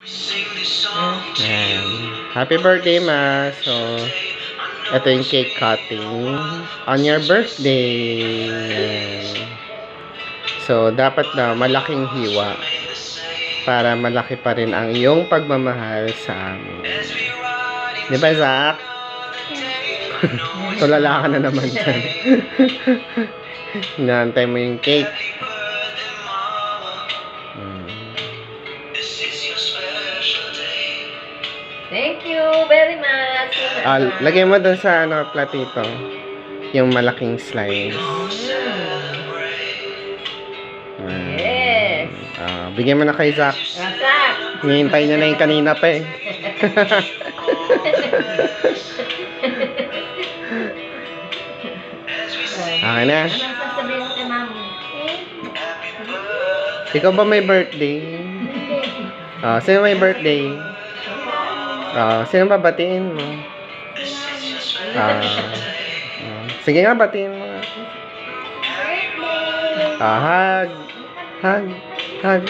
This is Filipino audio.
Ayan. Happy birthday, Ma. So, ito yung cake cutting on your birthday. Ayan. So, dapat na malaking hiwa para malaki pa rin ang iyong pagmamahal sa amin. Di ba, Zach? Tulala ka na naman dyan. Inaantay mo yung cake. Thank you very much. Lagay mo dun sa platito. Yung malaking slice. Yes. Bigyan mo na kay Zach. Rasak. Hinihintay niya na yung kanina pa eh. Okay na. Anong sasabihin mo kay Mami? Ikaw ba may birthday? Sino may birthday? Sino ba batiin mo? Sige nga, batiin mo nga. Hug. Hug. Hug.